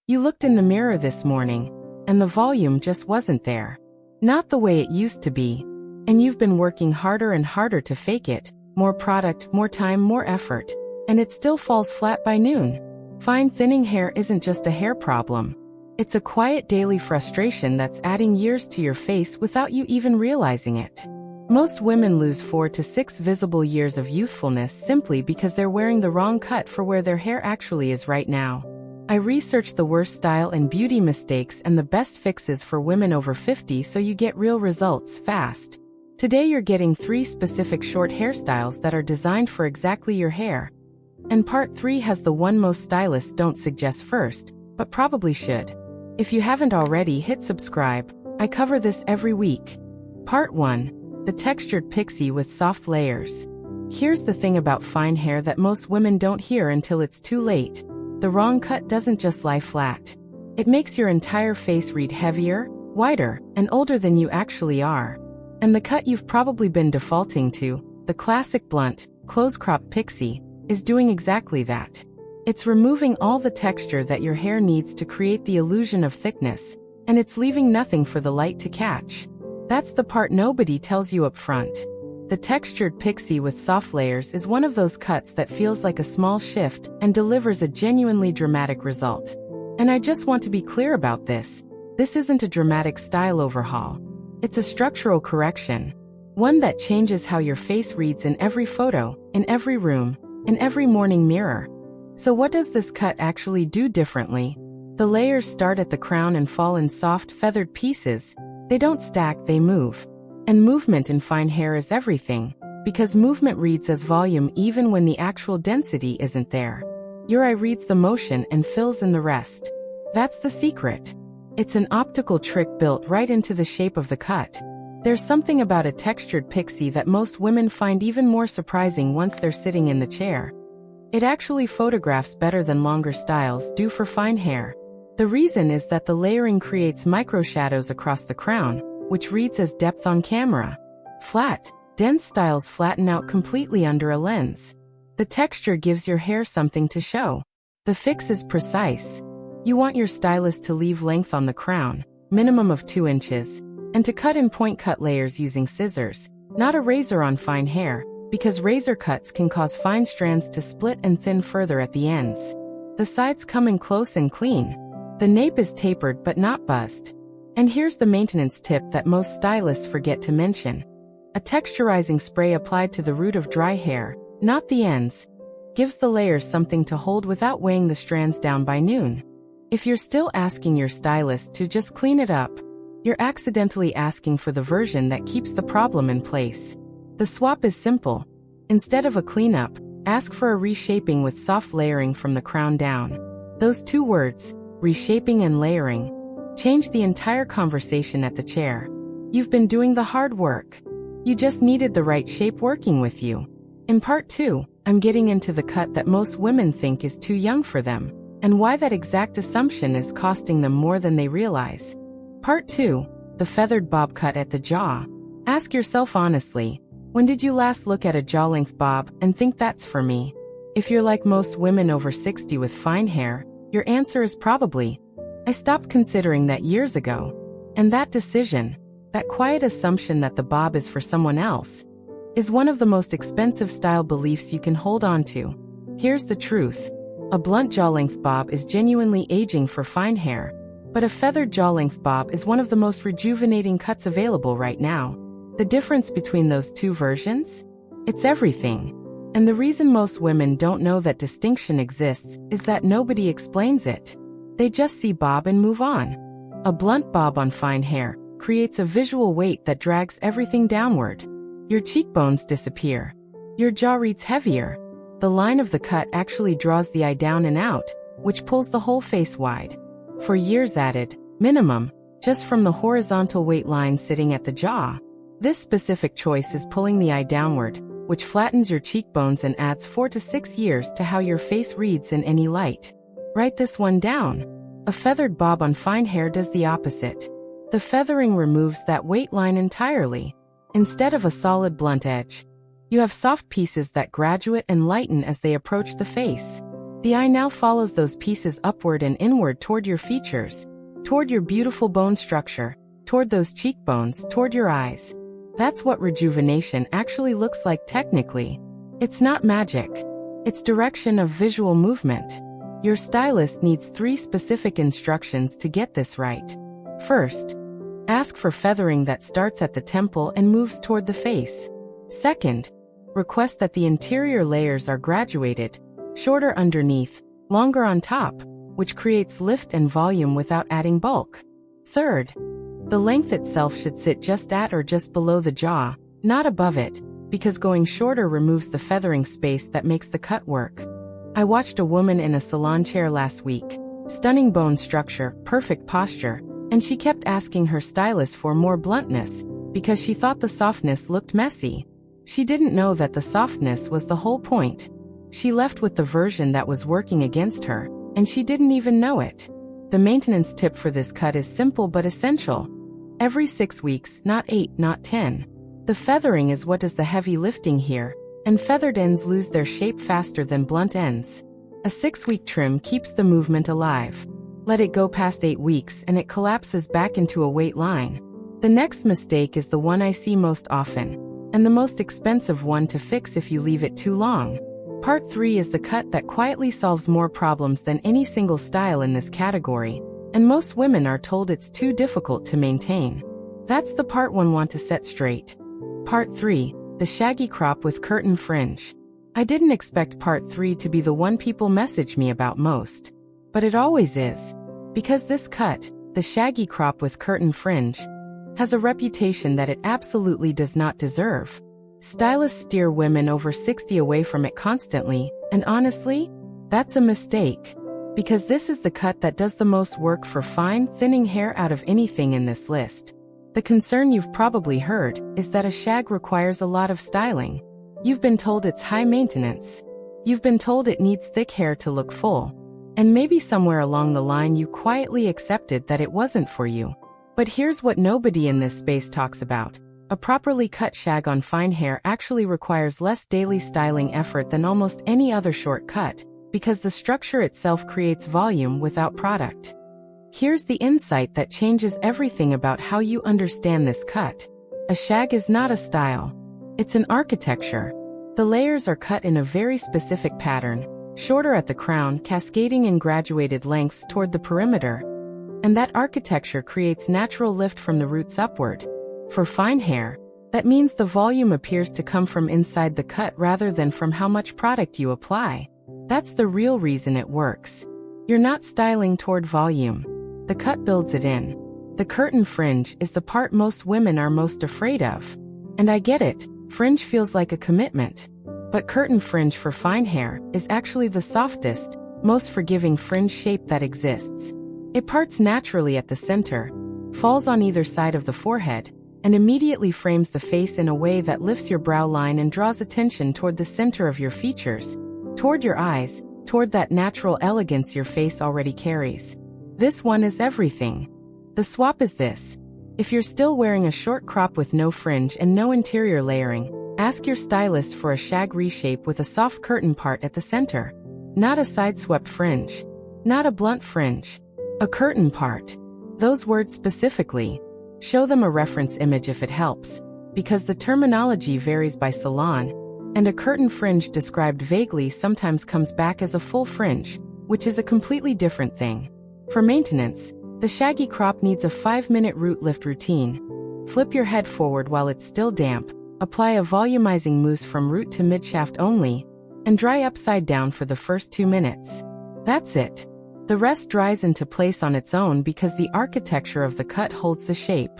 You looked in the mirror this morning, and the volume just wasn't there. Not the way it used to be. And you've been working harder and harder to fake it. More product, more time, more effort. And it still falls flat by noon. Fine thinning hair isn't just a hair problem. It's a quiet daily frustration that's adding years to your face without you even realizing it. Most women lose 4 to 6 visible years of youthfulness simply because they're wearing the wrong cut for where their hair actually is right now. I researched the worst style and beauty mistakes and the best fixes for women over 50 so you get real results fast. Today you're getting 3 specific short hairstyles that are designed for exactly your hair. And part 3 has the one most stylists don't suggest first, but probably should. If you haven't already, hit subscribe. I cover this every week. Part 1. The textured pixie with soft layers. Here's the thing about fine hair that most women don't hear until it's too late. The wrong cut doesn't just lie flat. It makes your entire face read heavier, wider, and older than you actually are. And the cut you've probably been defaulting to, the classic blunt, close-crop pixie, is doing exactly that. It's removing all the texture that your hair needs to create the illusion of thickness, and it's leaving nothing for the light to catch. That's the part nobody tells you up front. The textured pixie with soft layers is one of those cuts that feels like a small shift and delivers a genuinely dramatic result. And I just want to be clear about this. This isn't a dramatic style overhaul. It's a structural correction. One that changes how your face reads in every photo, in every room, in every morning mirror. So what does this cut actually do differently? The layers start at the crown and fall in soft, feathered pieces. They don't stack, they move. And movement in fine hair is everything, because movement reads as volume even when the actual density isn't there. Your eye reads the motion and fills in the rest. That's the secret. It's an optical trick built right into the shape of the cut. There's something about a textured pixie that most women find even more surprising once they're sitting in the chair. It actually photographs better than longer styles do for fine hair. The reason is that the layering creates microshadows across the crown, which reads as depth on camera. Flat, dense styles flatten out completely under a lens. The texture gives your hair something to show. The fix is precise. You want your stylist to leave length on the crown, minimum of 2 inches, and to cut in point cut layers using scissors, not a razor on fine hair, because razor cuts can cause fine strands to split and thin further at the ends. The sides come in close and clean. The nape is tapered but not buzzed. And here's the maintenance tip that most stylists forget to mention. A texturizing spray applied to the root of dry hair, not the ends, gives the layers something to hold without weighing the strands down by noon. If you're still asking your stylist to just clean it up, you're accidentally asking for the version that keeps the problem in place. The swap is simple. Instead of a cleanup, ask for a reshaping with soft layering from the crown down. Those 2 words, reshaping and layering, change the entire conversation at the chair. You've been doing the hard work. You just needed the right shape working with you. In part 2, I'm getting into the cut that most women think is too young for them, and why that exact assumption is costing them more than they realize. Part 2, the feathered bob cut at the jaw. Ask yourself honestly, when did you last look at a jaw-length bob and think that's for me? If you're like most women over 60 with fine hair, your answer is probably, I stopped considering that years ago. And that decision, that quiet assumption that the bob is for someone else, is one of the most expensive style beliefs you can hold on to. Here's the truth. A blunt jaw-length bob is genuinely aging for fine hair, but a feathered jaw-length bob is one of the most rejuvenating cuts available right now. The difference between those 2 versions? It's everything. And the reason most women don't know that distinction exists is that nobody explains it. They just see bob and move on. A blunt bob on fine hair creates a visual weight that drags everything downward. Your cheekbones disappear. Your jaw reads heavier. The line of the cut actually draws the eye down and out, which pulls the whole face wide. For years added, minimum, just from the horizontal weight line sitting at the jaw. This specific choice is pulling the eye downward, which flattens your cheekbones and adds 4 to 6 years to how your face reads in any light. Write this one down. A feathered bob on fine hair does the opposite. The feathering removes that weight line entirely. Instead of a solid blunt edge, you have soft pieces that graduate and lighten as they approach the face. The eye now follows those pieces upward and inward toward your features, toward your beautiful bone structure, toward those cheekbones, toward your eyes. That's what rejuvenation actually looks like technically. It's not magic. It's direction of visual movement. Your stylist needs 3 specific instructions to get this right. First, ask for feathering that starts at the temple and moves toward the face. Second, request that the interior layers are graduated, shorter underneath, longer on top, which creates lift and volume without adding bulk. Third, the length itself should sit just at or just below the jaw, not above it, because going shorter removes the feathering space that makes the cut work. I watched a woman in a salon chair last week. Stunning bone structure, perfect posture, and she kept asking her stylist for more bluntness, because she thought the softness looked messy. She didn't know that the softness was the whole point. She left with the version that was working against her, and she didn't even know it. The maintenance tip for this cut is simple but essential. Every 6 weeks, not 8, not 10. The feathering is what does the heavy lifting here, and feathered ends lose their shape faster than blunt ends. A 6-week trim keeps the movement alive. Let it go past 8 weeks and it collapses back into a weight line. The next mistake is the one I see most often, and the most expensive one to fix if you leave it too long. Part 3 is the cut that quietly solves more problems than any single style in this category, and most women are told it's too difficult to maintain. That's the part one want to set straight. Part 3, the shaggy crop with curtain fringe. I didn't expect part 3 to be the one people message me about most. But it always is. Because this cut, the shaggy crop with curtain fringe, has a reputation that it absolutely does not deserve. Stylists steer women over 60 away from it constantly, and honestly, that's a mistake. Because this is the cut that does the most work for fine, thinning hair out of anything in this list. The concern you've probably heard is that a shag requires a lot of styling. You've been told it's high maintenance. You've been told it needs thick hair to look full. And maybe somewhere along the line you quietly accepted that it wasn't for you. But here's what nobody in this space talks about. A properly cut shag on fine hair actually requires less daily styling effort than almost any other short cut, because the structure itself creates volume without product. Here's the insight that changes everything about how you understand this cut. A shag is not a style. It's an architecture. The layers are cut in a very specific pattern, shorter at the crown, cascading in graduated lengths toward the perimeter. And that architecture creates natural lift from the roots upward. For fine hair, that means the volume appears to come from inside the cut rather than from how much product you apply. That's the real reason it works. You're not styling toward volume. The cut builds it in. The curtain fringe is the part most women are most afraid of. And I get it, fringe feels like a commitment. But curtain fringe for fine hair is actually the softest, most forgiving fringe shape that exists. It parts naturally at the center, falls on either side of the forehead, and immediately frames the face in a way that lifts your brow line and draws attention toward the center of your features, toward your eyes, toward that natural elegance your face already carries. This one is everything. The swap is this. If you're still wearing a short crop with no fringe and no interior layering, ask your stylist for a shag reshape with a soft curtain part at the center. Not a side-swept fringe. Not a blunt fringe. A curtain part. Those words specifically. Show them a reference image if it helps, because the terminology varies by salon, and a curtain fringe described vaguely sometimes comes back as a full fringe, which is a completely different thing. For maintenance, the shaggy crop needs a 5-minute root lift routine. Flip your head forward while it's still damp, apply a volumizing mousse from root to midshaft only, and dry upside down for the first 2 minutes. That's it. The rest dries into place on its own because the architecture of the cut holds the shape.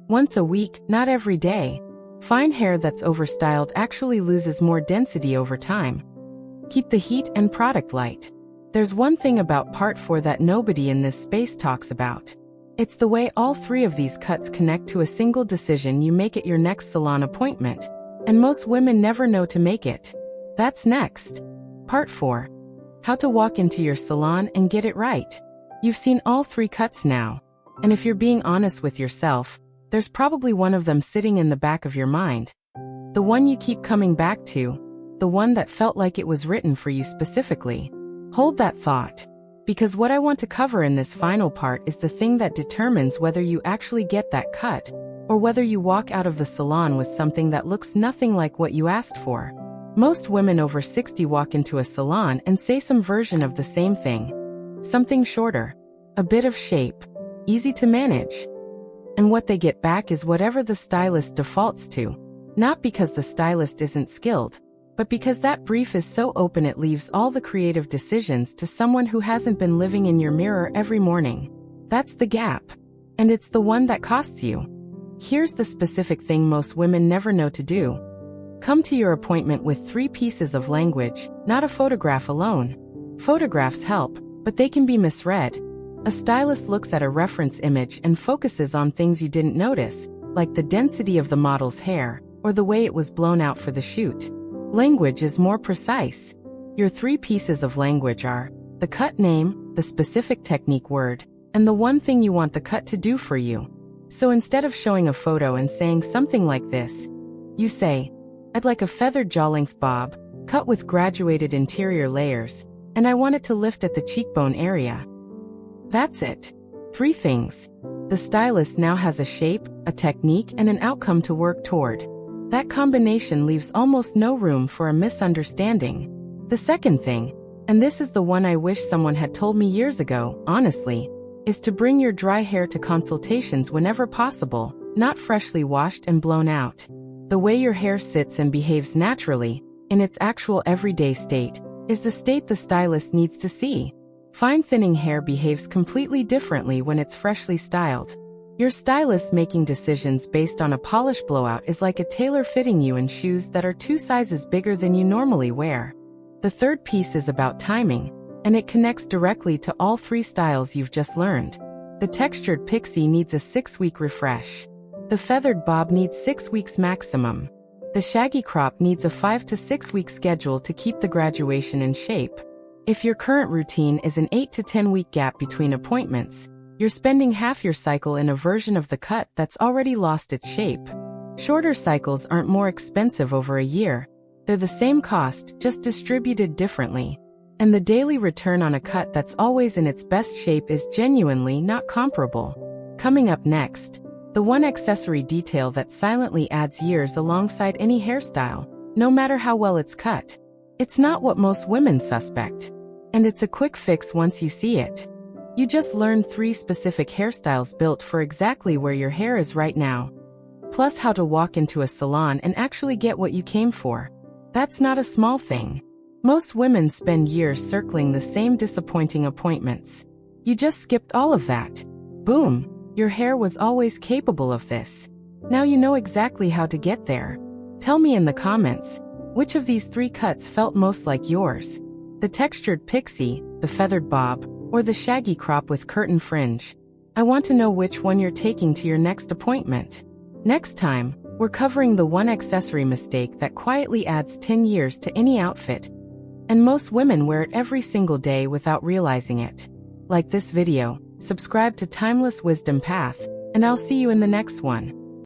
Once a week, not every day. Fine hair that's overstyled actually loses more density over time. Keep the heat and product light. There's one thing about part 4 that nobody in this space talks about. It's the way all 3 of these cuts connect to a single decision you make at your next salon appointment, and most women never know to make it. That's next. Part 4. How to walk into your salon and get it right. You've seen all 3 cuts now, and if you're being honest with yourself, there's probably one of them sitting in the back of your mind. The one you keep coming back to, the one that felt like it was written for you specifically. Hold that thought. Because what I want to cover in this final part is the thing that determines whether you actually get that cut, or whether you walk out of the salon with something that looks nothing like what you asked for. Most women over 60 walk into a salon and say some version of the same thing. Something shorter, a bit of shape, easy to manage. And what they get back is whatever the stylist defaults to. Not because the stylist isn't skilled, but because that brief is so open it leaves all the creative decisions to someone who hasn't been living in your mirror every morning. That's the gap. And it's the one that costs you. Here's the specific thing most women never know to do. Come to your appointment with 3 pieces of language, not a photograph alone. Photographs help, but they can be misread. A stylist looks at a reference image and focuses on things you didn't notice, like the density of the model's hair, or the way it was blown out for the shoot. Language is more precise. Your 3 pieces of language are the cut name, the specific technique word, and the one thing you want the cut to do for you. So instead of showing a photo and saying something like this, you say, "I'd like a feathered jaw-length bob, cut with graduated interior layers, and I want it to lift at the cheekbone area." That's it. 3 things. The stylist now has a shape, a technique, and an outcome to work toward. That combination leaves almost no room for a misunderstanding. The second thing, and this is the one I wish someone had told me years ago, honestly, is to bring your dry hair to consultations whenever possible, not freshly washed and blown out. The way your hair sits and behaves naturally, in its actual everyday state, is the state the stylist needs to see. Fine thinning hair behaves completely differently when it's freshly styled. Your stylist making decisions based on a polish blowout is like a tailor fitting you in shoes that are 2 sizes bigger than you normally wear. The third piece is about timing, and it connects directly to all 3 styles you've just learned. The textured Pixie needs a 6-week refresh. The feathered bob needs 6 weeks maximum. The shaggy crop needs a 5 to 6 week schedule to keep the graduation in shape. If your current routine is an 8 to 10 week gap between appointments, you're spending half your cycle in a version of the cut that's already lost its shape. Shorter cycles aren't more expensive over a year. They're the same cost, just distributed differently. And the daily return on a cut that's always in its best shape is genuinely not comparable. Coming up next, the one accessory detail that silently adds years alongside any hairstyle, no matter how well it's cut. It's not what most women suspect. And it's a quick fix once you see it. You just learned 3 specific hairstyles built for exactly where your hair is right now. Plus how to walk into a salon and actually get what you came for. That's not a small thing. Most women spend years circling the same disappointing appointments. You just skipped all of that. Boom, your hair was always capable of this. Now you know exactly how to get there. Tell me in the comments, which of these 3 cuts felt most like yours? The textured Pixie, the feathered bob, or the shaggy crop with curtain fringe? I want to know which one you're taking to your next appointment. Next time, we're covering the one accessory mistake that quietly adds 10 years to any outfit. And most women wear it every single day without realizing it. Like this video, subscribe to Timeless Wisdom Path, and I'll see you in the next one.